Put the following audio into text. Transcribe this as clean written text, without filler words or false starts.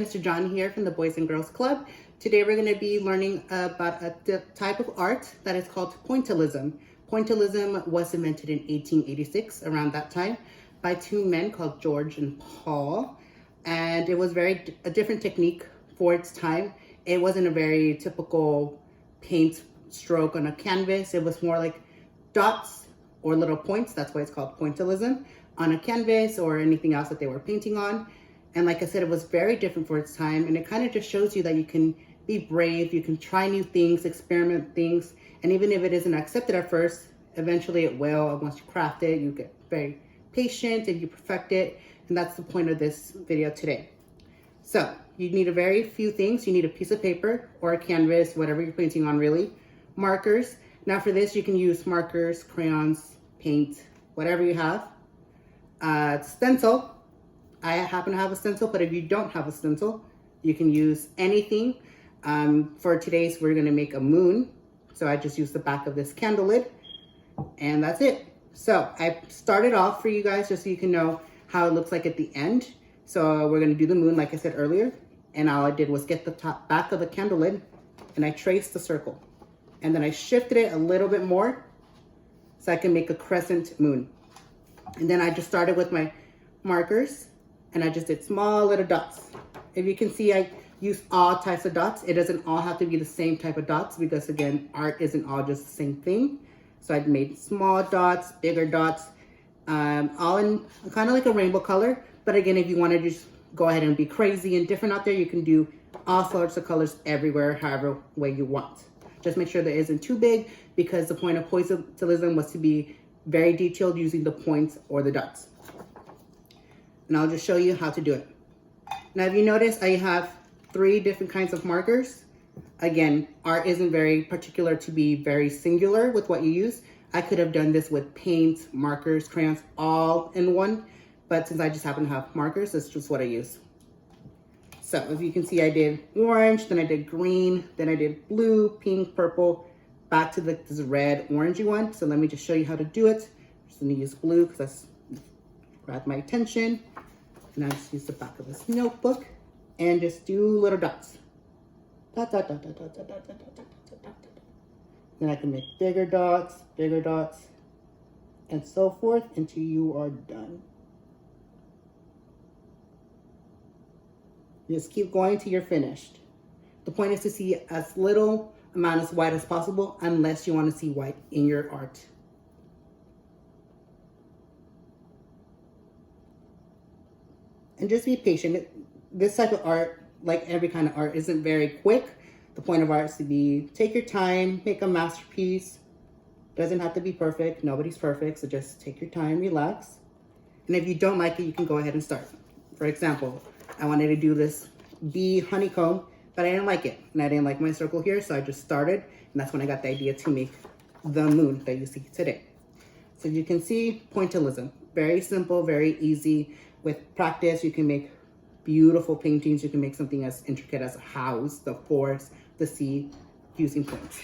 Mr. John here from the Boys and Girls Club. Today we're going to be learning about a type of art that is called Pointillism. Pointillism was invented in 1886, around that time, by two men called George and Paul. And it was a different technique for its time. It wasn't a very typical paint stroke on a canvas. It was more like dots or little points. That's why it's called Pointillism, on a canvas or anything else that they were painting on. And like I said, it was very different for its time. And it kind of just shows you that you can be brave, you can try new things, experiment things. And even if it isn't accepted at first, eventually it will. And once you craft it, you get very patient and you perfect it. And that's the point of this video today. So you need a very few things. You need a piece of paper or a canvas, whatever you're painting on really. Markers. Now for this, you can use markers, crayons, paint, whatever you have. Stencil. I happen to have a stencil, but if you don't have a stencil, you can use anything. For today's, we're gonna make a moon. So I just used the back of this candle lid and that's it. So I started off for you guys just so you can know how it looks like at the end. So we're gonna do the moon, like I said earlier. And all I did was get the back of the candle lid and I traced the circle. And then I shifted it a little bit more so I can make a crescent moon. And then I just started with my markers and I just did small little dots. If you can see, I use all types of dots. It doesn't all have to be the same type of dots because again, art isn't all just the same thing. So I made small dots, bigger dots, all in kind of like a rainbow color. But again, if you want to just go ahead and be crazy and different out there, you can do all sorts of colors everywhere, however way you want. Just make sure that it isn't too big because the point of Pointillism was to be very detailed using the points or the dots. And I'll just show you how to do it. Now, if you notice, I have 3 different kinds of markers. Again, art isn't very particular to be very singular with what you use. I could have done this with paint, markers, crayons, all in one. But since I just happen to have markers, that's just what I use. So as you can see, I did orange, then I did green, then I did blue, pink, purple, back to this red, orangey one. So let me just show you how to do it. I'm just gonna use blue because that's grabbed my attention. And I just use the back of this notebook and just do little dots. Dot, dot, dot, dot, dot, dot, dot, dot, dot, dot, dot. Then I can make bigger dots, and so forth until you are done. Just keep going till you're finished. The point is to see as little amount of white as possible unless you want to see white in your art. And just be patient. This type of art, like every kind of art, isn't very quick. The point of art is to take your time, make a masterpiece. Doesn't have to be perfect. Nobody's perfect. So just take your time, relax. And if you don't like it, you can go ahead and start. For example, I wanted to do this bee honeycomb, but I didn't like it. And I didn't like my circle here, so I just started. And that's when I got the idea to make the moon that you see today. So you can see Pointillism. Very simple, very easy. With practice, you can make beautiful paintings. You can make something as intricate as a house, the forest, the sea, using points.